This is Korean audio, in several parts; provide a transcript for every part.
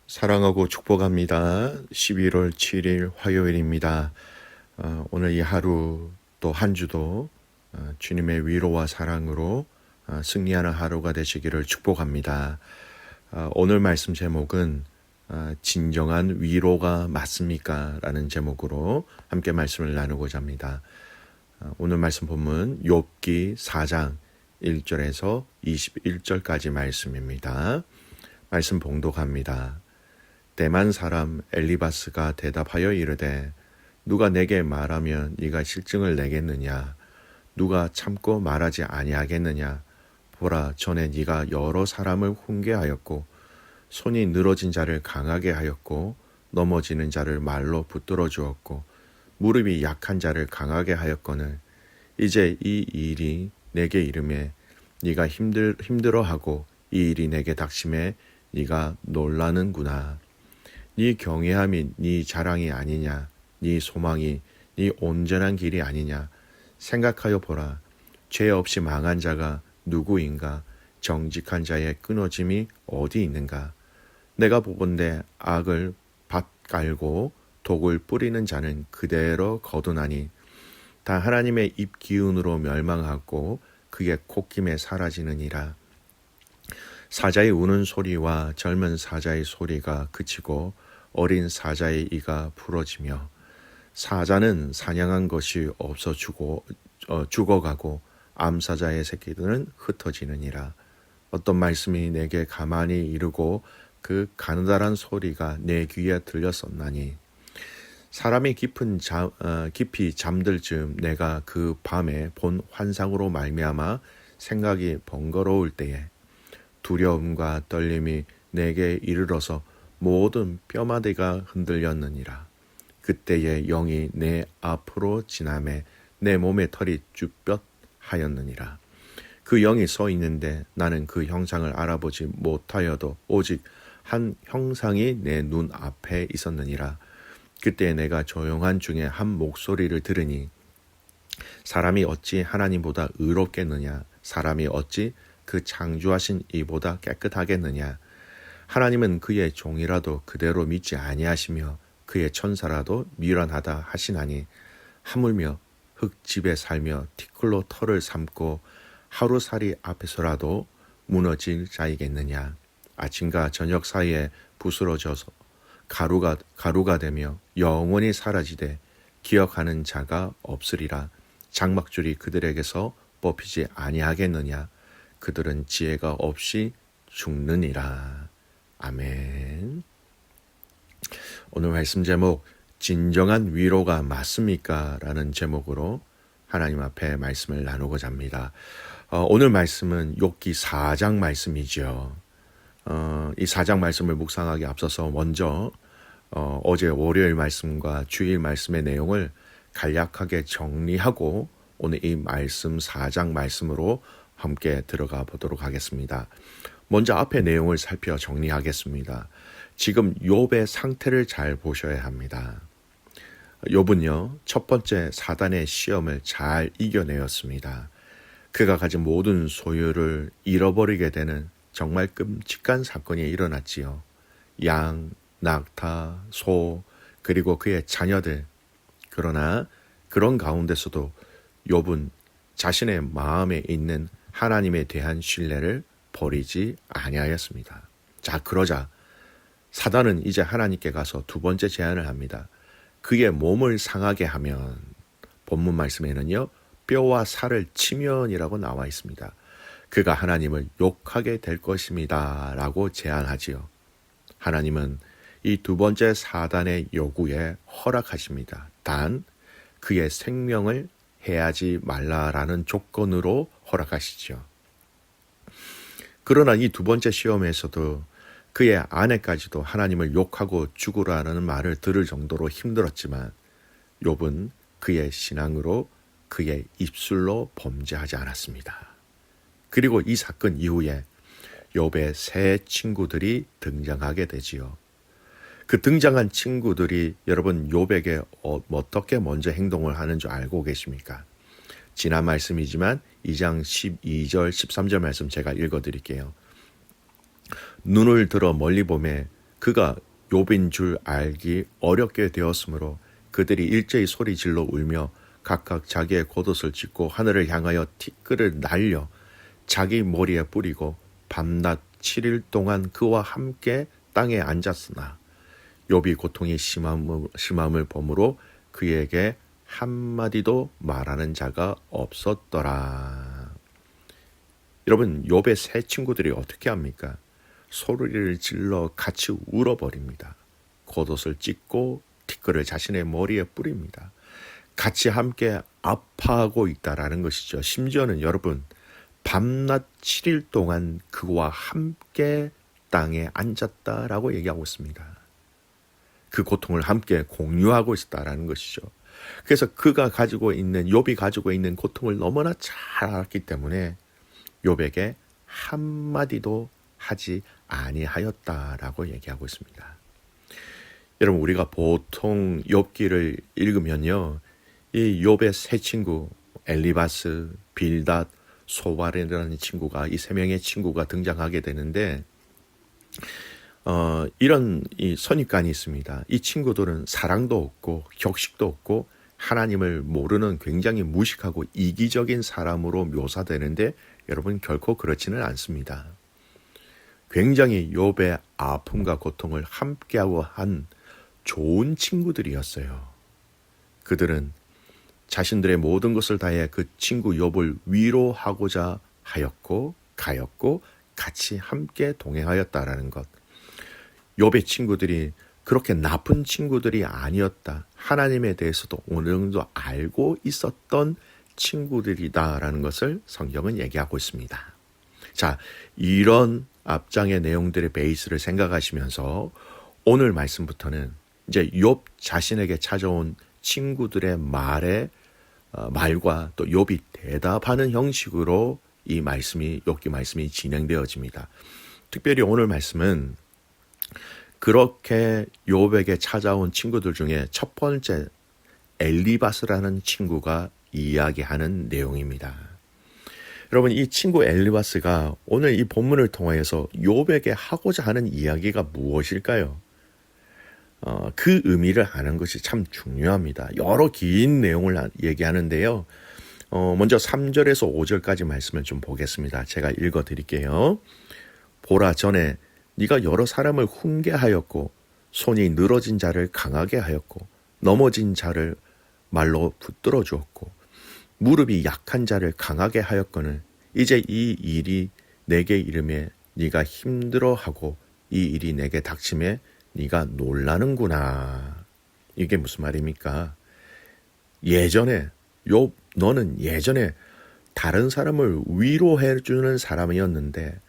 사랑하고 축복합니다. 11월 7일 화요일입니다. 오늘 이 하루 또 한 주도 주님의 위로와 사랑으로 승리하는 하루가 되시기를 축복합니다. 오늘 말씀 제목은 진정한 위로가 맞습니까? 라는 제목으로 함께 말씀을 나누고자 합니다. 오늘 말씀 본문 욥기 4장 1절에서 21절까지 말씀입니다. 말씀 봉독합니다. 대만 사람 엘리바스가 대답하여 이르되 누가 내게 말하면 네가 실증을 내겠느냐? 누가 참고 말하지 아니하겠느냐? 보라, 전에 네가 여러 사람을 훈계하였고 손이 늘어진 자를 강하게 하였고 넘어지는 자를 말로 붙들어 주었고 무릎이 약한 자를 강하게 하였거늘 이제 이 일이 내게 이름에 네가 힘들어하고 이 일이 내게 닥침에 네가 놀라는구나. 네 경외함이 네 자랑이 아니냐? 네 소망이 네 온전한 길이 아니냐? 생각하여 보라. 죄 없이 망한 자가 누구인가? 정직한 자의 끊어짐이 어디 있는가? 내가 보건대 악을 밭 깔고 독을 뿌리는 자는 그대로 거두나니 다 하나님의 입 기운으로 멸망하고 그의 콧김에 사라지느니라. 사자의 우는 소리와 젊은 사자의 소리가 그치고 어린 사자의 이가 부러지며 사자는 사냥한 것이 없어 죽어가고 암사자의 새끼들은 흩어지느니라. 어떤 말씀이 내게 가만히 이르고 그 가느다란 소리가 내 귀에 들렸었나니 사람이 깊이 잠들 즈음 내가 그 밤에 본 환상으로 말미암아 생각이 번거로울 때에 두려움과 떨림이 내게 이르러서 모든 뼈마디가 흔들렸느니라. 그때에 영이 내 앞으로 지나매 내 몸의 털이 쭈뼛하였느니라. 그 영이 서 있는데 나는 그 형상을 알아보지 못하여도 오직 한 형상이 내 눈 앞에 있었느니라. 그때 내가 조용한 중에 한 목소리를 들으니 사람이 어찌 하나님보다 의롭겠느냐? 사람이 어찌 그 창조하신 이보다 깨끗하겠느냐? 하나님은 그의 종이라도 그대로 믿지 아니하시며 그의 천사라도 미련하다 하시나니 하물며 흙집에 살며 티끌로 털을 삼고 하루살이 앞에서라도 무너질 자이겠느냐? 아침과 저녁 사이에 부스러져서 가루가 되며 영원히 사라지되 기억하는 자가 없으리라. 장막줄이 그들에게서 뽑히지 아니하겠느냐? 그들은 지혜가 없이 죽느니라. 아멘. 오늘 말씀 제목 진정한 위로가 맞습니까? 라는 제목으로 하나님 앞에 말씀을 나누고자 합니다. 오늘 말씀은 욥기 4장 말씀이죠. 이 4장 말씀을 묵상하기 앞서서 먼저 어제 월요일 말씀과 주일 말씀의 내용을 간략하게 정리하고 오늘 이 말씀 4장 말씀으로 함께 들어가 보도록 하겠습니다. 먼저 앞의 내용을 살펴 정리하겠습니다. 지금 욥의 상태를 잘 보셔야 합니다. 욥은요, 첫 번째 사단의 시험을 잘 이겨내었습니다. 그가 가진 모든 소유를 잃어버리게 되는 정말 끔찍한 사건이 일어났지요. 양, 낙타, 소, 그리고 그의 자녀들. 그러나 그런 가운데서도 욥은 자신의 마음에 있는 하나님에 대한 신뢰를 버리지 아니하였습니다. 자, 그러자 사단은 이제 하나님께 가서 두 번째 제안을 합니다. 그의 몸을 상하게 하면, 본문 말씀에는요, 뼈와 살을 치면이라고 나와 있습니다. 그가 하나님을 욕하게 될 것입니다 라고 제안하지요. 하나님은 이 두 번째 사단의 요구에 허락하십니다. 단 그의 생명을 해하지 말라라는 조건으로 허락하시죠. 그러나 이 두 번째 시험에서도 그의 아내까지도 하나님을 욕하고 죽으라는 말을 들을 정도로 힘들었지만 욥은 그의 신앙으로 그의 입술로 범죄하지 않았습니다. 그리고 이 사건 이후에 욥의 새 친구들이 등장하게 되지요. 그 등장한 친구들이 여러분 욥에게 어떻게 먼저 행동을 하는 줄 알고 계십니까? 지난 말씀이지만 2장 12절 13절 말씀 제가 읽어드릴게요. 눈을 들어 멀리 보매 그가 욥인 줄 알기 어렵게 되었으므로 그들이 일제히 소리질러 울며 각각 자기의 겉옷을 찢고 하늘을 향하여 티끌을 날려 자기 머리에 뿌리고 밤낮 7일 동안 그와 함께 땅에 앉았으나 욥이 고통이 심함을 보므로 그에게 한마디도 말하는 자가 없었더라. 여러분, 욥의 세 친구들이 어떻게 합니까? 소리를 질러 같이 울어버립니다. 겉옷을 찢고 티끌을 자신의 머리에 뿌립니다. 같이 함께 아파하고 있다라는 것이죠. 심지어는 여러분, 밤낮 7일 동안 그와 함께 땅에 앉았다라고 얘기하고 있습니다. 그 고통을 함께 공유하고 있었다라는 것이죠. 그래서 그가 가지고 있는, 욥이 가지고 있는 고통을 너무나 잘 알았기 때문에 욥에게 한마디도 하지 아니하였다라고 얘기하고 있습니다. 여러분, 우리가 보통 욥기를 읽으면요, 이 욥의 세 친구 엘리바스, 빌닷, 소발이라는 친구가, 이 세 명의 친구가 등장하게 되는데 이런 이 선입관이 있습니다. 이 친구들은 사랑도 없고 격식도 없고 하나님을 모르는 굉장히 무식하고 이기적인 사람으로 묘사되는데 여러분, 결코 그렇지는 않습니다. 굉장히 욥의 아픔과 고통을 함께하고 한 좋은 친구들이었어요. 그들은 자신들의 모든 것을 다해 그 친구 욥을 위로하고자 하였고 가였고 같이 함께 동행하였다라는 것. 욥의 친구들이 그렇게 나쁜 친구들이 아니었다. 하나님에 대해서도 어느 정도 알고 있었던 친구들이다라는 것을 성경은 얘기하고 있습니다. 자, 이런 앞장의 내용들의 베이스를 생각하시면서 오늘 말씀부터는 이제 욥 자신에게 찾아온 친구들의 말과 또 욥이 대답하는 형식으로 이 말씀이, 욥기 말씀이 진행되어집니다. 특별히 오늘 말씀은 그렇게 욥에게 찾아온 친구들 중에 첫 번째 엘리바스라는 친구가 이야기하는 내용입니다. 여러분, 이 친구 엘리바스가 오늘 이 본문을 통해서 욥에게 하고자 하는 이야기가 무엇일까요? 그 의미를 아는 것이 참 중요합니다. 여러 긴 내용을 얘기하는데요. 먼저 3절에서 5절까지 말씀을 좀 보겠습니다. 제가 읽어드릴게요. 보라, 전에 네가 여러 사람을 훈계하였고 손이 늘어진 자를 강하게 하였고 넘어진 자를 말로 붙들어 주었고 무릎이 약한 자를 강하게 하였거늘 이제 이 일이 내게 이름에 네가 힘들어하고 이 일이 내게 닥침에 네가 놀라는구나. 이게 무슨 말입니까? 예전에 욥, 너는 예전에 다른 사람을 위로해 주는 사람이었는데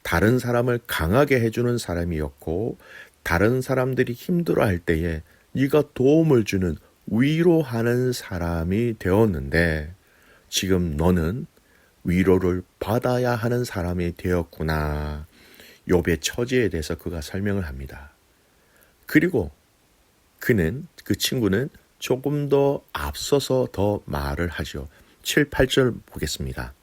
다른 사람을 강하게 해주는 사람이었고 다른 사람들이 힘들어할 때에 네가 도움을 주는 위로하는 사람이 되었는데 지금 너는 위로를 받아야 하는 사람이 되었구나. 욥의 처지에 대해서 그가 설명을 합니다. 그리고 그 친구는 조금 더 앞서서 더 말을 하죠. 7, 8절 보겠습니다.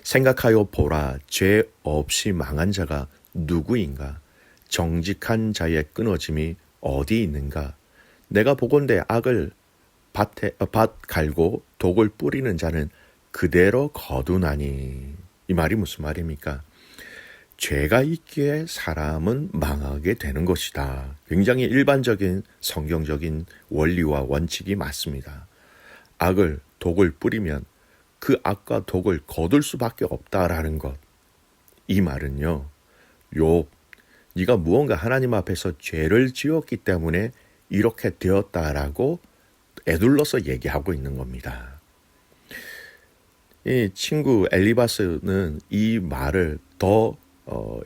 생각하여 보라, 죄 없이 망한 자가 누구인가? 정직한 자의 끊어짐이 어디 있는가? 내가 보건대 악을 밭 갈고 독을 뿌리는 자는 그대로 거두나니. 이 말이 무슨 말입니까? 죄가 있기에 사람은 망하게 되는 것이다. 굉장히 일반적인 성경적인 원리와 원칙이 맞습니다. 악을, 독을 뿌리면 그 악과 독을 거둘 수밖에 없다라는 것. 이 말은요, 욥, 네가 무언가 하나님 앞에서 죄를 지었기 때문에 이렇게 되었다라고 애둘러서 얘기하고 있는 겁니다. 이 친구 엘리바스는 이 말을 더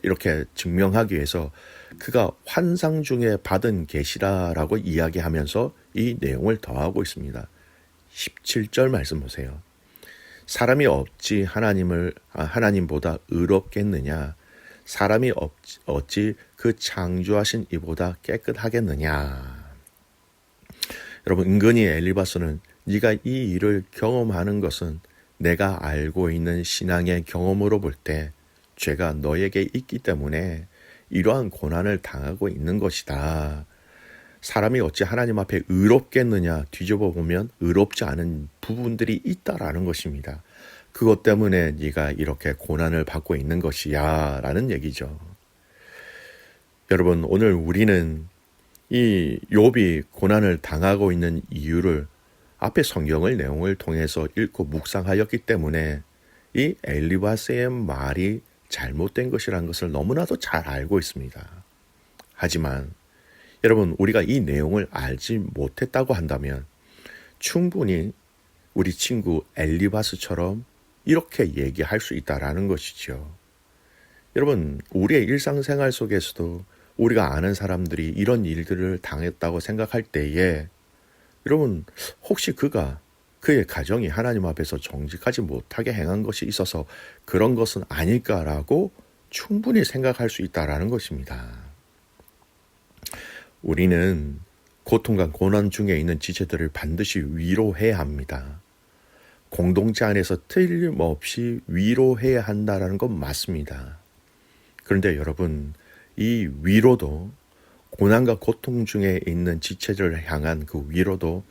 이렇게 증명하기 위해서 그가 환상 중에 받은 계시라라고 이야기하면서 이 내용을 더하고 있습니다. 17절 말씀 보세요. 사람이 어찌 하나님보다 의롭겠느냐? 사람이 어찌 그 창조하신 이보다 깨끗하겠느냐? 여러분, 은근히 엘리바스는 네가 이 일을 경험하는 것은 내가 알고 있는 신앙의 경험으로 볼 때 죄가 너에게 있기 때문에 이러한 고난을 당하고 있는 것이다. 사람이 어찌 하나님 앞에 의롭겠느냐 뒤집어 보면 의롭지 않은 부분들이 있다라는 것입니다. 그것 때문에 네가 이렇게 고난을 받고 있는 것이야 라는 얘기죠. 여러분, 오늘 우리는 이 욥이 고난을 당하고 있는 이유를 앞에 성경의 내용을 통해서 읽고 묵상하였기 때문에 이 엘리바스의 말이 잘못된 것이라는 것을 너무나도 잘 알고 있습니다. 하지만 여러분, 우리가 이 내용을 알지 못했다고 한다면 충분히 우리 친구 엘리바스처럼 이렇게 얘기할 수 있다라는 것이죠. 여러분, 우리의 일상생활 속에서도 우리가 아는 사람들이 이런 일들을 당했다고 생각할 때에 여러분, 혹시 그의 가정이 하나님 앞에서 정직하지 못하게 행한 것이 있어서 그런 것은 아닐까라고 충분히 생각할 수 있다라는 것입니다. 우리는 고통과 고난 중에 있는 지체들을 반드시 위로해야 합니다. 공동체 안에서 틀림없이 위로해야 한다는 건 맞습니다. 그런데 여러분, 이 위로도 고난과 고통 중에 있는 지체들을 향한 그 위로도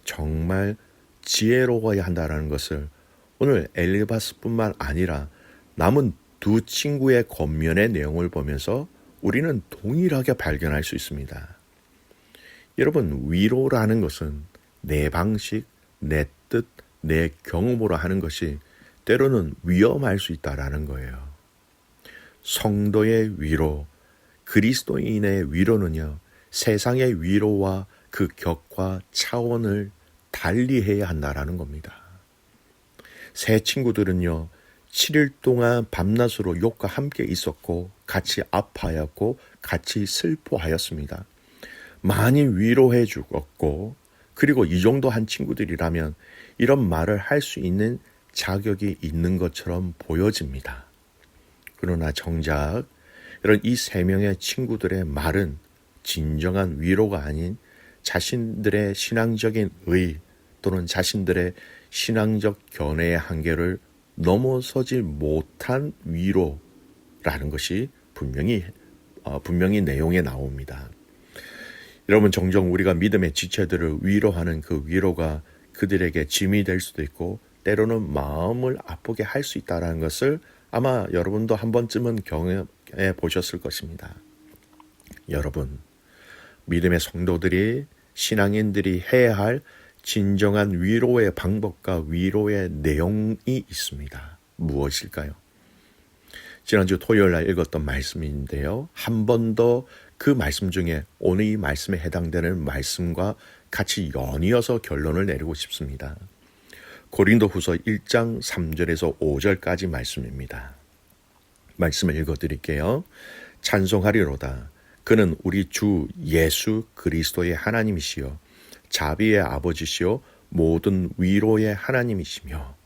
정말 지혜로워야 한다는 것을 오늘 엘리바스뿐만 아니라 남은 두 친구의 겉면의 내용을 보면서 우리는 동일하게 발견할 수 있습니다. 여러분, 위로라는 것은 내 방식, 내 뜻, 내 경험으로 하는 것이 때로는 위험할 수 있다는 거예요. 성도의 위로, 그리스도인의 위로는요, 세상의 위로와 그 격과 차원을 달리해야 한다는 겁니다. 세 친구들은요, 7일 동안 밤낮으로 욥과 함께 있었고 같이 아파하였고 같이 슬퍼하였습니다. 많이 위로해 주었고, 그리고 이 정도 한 친구들이라면 이런 말을 할 수 있는 자격이 있는 것처럼 보여집니다. 그러나 정작 이런 이 세 명의 친구들의 말은 진정한 위로가 아닌 자신들의 신앙적인 의 또는 자신들의 신앙적 견해의 한계를 넘어서지 못한 위로라는 것이 분명히 내용에 나옵니다. 여러분, 종종 우리가 믿음의 지체들을 위로하는 그 위로가 그들에게 짐이 될 수도 있고 때로는 마음을 아프게 할 수 있다는 것을 아마 여러분도 한 번쯤은 경험해 보셨을 것입니다. 여러분, 믿음의 성도들이, 신앙인들이 해야 할 진정한 위로의 방법과 위로의 내용이 있습니다. 무엇일까요? 지난주 토요일 날 읽었던 말씀인데요. 한 번 더 그 말씀 중에 오늘 이 말씀에 해당되는 말씀과 같이 연이어서 결론을 내리고 싶습니다. 고린도후서 1장 3절에서 5절까지 말씀입니다. 말씀을 읽어드릴게요. 찬송하리로다. 그는 우리 주 예수 그리스도의 하나님이시요 자비의 아버지시요 모든 위로의 하나님이시며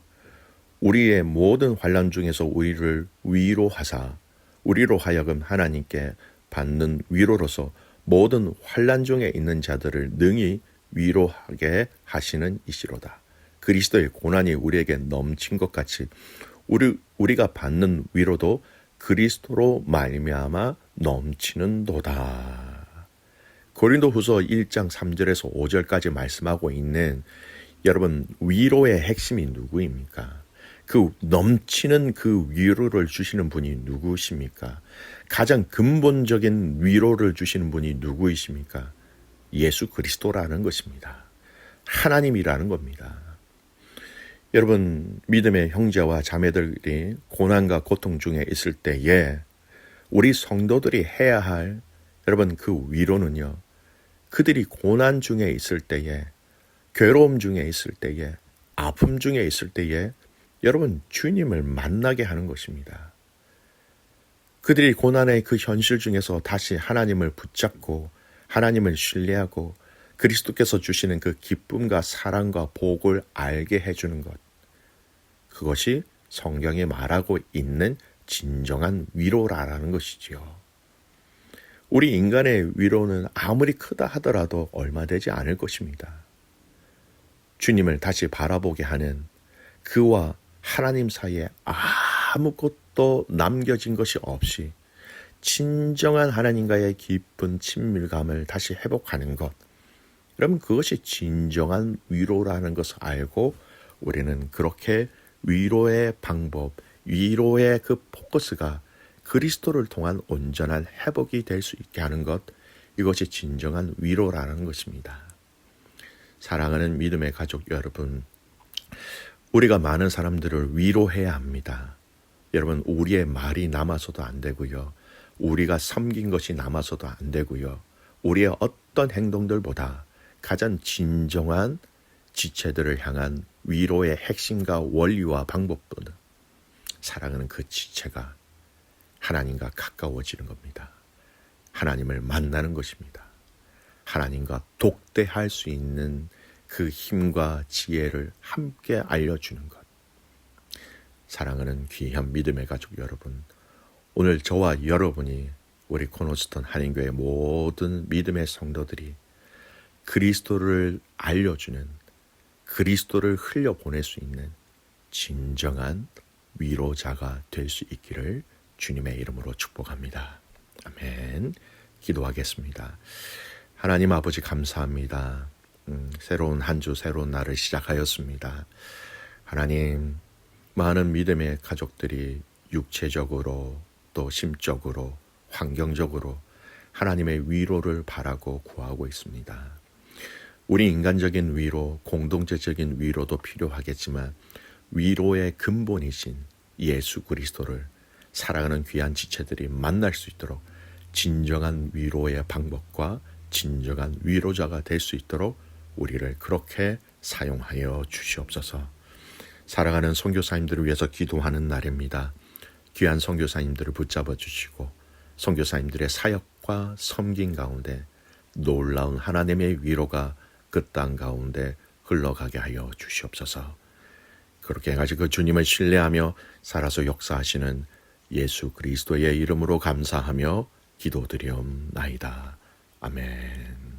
우리의 모든 환난 중에서 우리를 위로하사 우리로 하여금 하나님께 받는 위로로서 모든 환난 중에 있는 자들을 능히 위로하게 하시는 이시로다. 그리스도의 고난이 우리에게 넘친 것 같이 우리가 받는 위로도 그리스도로 말미암아 넘치는도다. 고린도후서 1장 3절에서 5절까지 말씀하고 있는 여러분, 위로의 핵심이 누구입니까? 그 넘치는 그 위로를 주시는 분이 누구십니까? 가장 근본적인 위로를 주시는 분이 누구이십니까? 예수 그리스도라는 것입니다. 하나님이라는 겁니다. 여러분, 믿음의 형제와 자매들이 고난과 고통 중에 있을 때에 우리 성도들이 해야 할 여러분 그 위로는요, 그들이 고난 중에 있을 때에, 괴로움 중에 있을 때에, 아픔 중에 있을 때에 여러분 주님을 만나게 하는 것입니다. 그들이 고난의 그 현실 중에서 다시 하나님을 붙잡고 하나님을 신뢰하고 그리스도께서 주시는 그 기쁨과 사랑과 복을 알게 해주는 것, 그것이 성경에 말하고 있는 진정한 위로라는 것이지요. 우리 인간의 위로는 아무리 크다 하더라도 얼마 되지 않을 것입니다. 주님을 다시 바라보게 하는 그와 하나님 사이에 아무것도 남겨진 것이 없이 진정한 하나님과의 깊은 친밀감을 다시 회복하는 것. 그러면 그것이 진정한 위로라는 것을 알고 우리는 그렇게 위로의 방법, 위로의 그 포커스가 그리스도를 통한 온전한 회복이 될 수 있게 하는 것, 이것이 진정한 위로라는 것입니다. 사랑하는 믿음의 가족 여러분, 우리가 많은 사람들을 위로해야 합니다. 여러분, 우리의 말이 남아서도 안 되고요. 우리가 섬긴 것이 남아서도 안 되고요. 우리의 어떤 행동들보다 가장 진정한 지체들을 향한 위로의 핵심과 원리와 방법보다 사랑하는 그 지체가 하나님과 가까워지는 겁니다. 하나님을 만나는 것입니다. 하나님과 독대할 수 있는 그 힘과 지혜를 함께 알려주는 것. 사랑하는 귀한 믿음의 가족 여러분, 오늘 저와 여러분이 우리 코너스턴 한인교회 모든 믿음의 성도들이 그리스도를 알려주는, 그리스도를 흘려보낼 수 있는 진정한 위로자가 될 수 있기를 주님의 이름으로 축복합니다. 아멘. 기도하겠습니다. 하나님 아버지 감사합니다. 새로운 한 주, 새로운 날을 시작하였습니다. 하나님, 많은 믿음의 가족들이 육체적으로 또 심적으로 환경적으로 하나님의 위로를 바라고 구하고 있습니다. 우리 인간적인 위로, 공동체적인 위로도 필요하겠지만 위로의 근본이신 예수 그리스도를 사랑하는 귀한 지체들이 만날 수 있도록 진정한 위로의 방법과 진정한 위로자가 될 수 있도록 우리를 그렇게 사용하여 주시옵소서. 사랑하는 선교사님들을 위해서 기도하는 날입니다. 귀한 선교사님들을 붙잡아 주시고 선교사님들의 사역과 섬김 가운데 놀라운 하나님의 위로가 그 땅 가운데 흘러가게 하여 주시옵소서. 그렇게 해가지고 주님을 신뢰하며 살아서 역사하시는 예수 그리스도의 이름으로 감사하며 기도드리옵나이다. 아멘.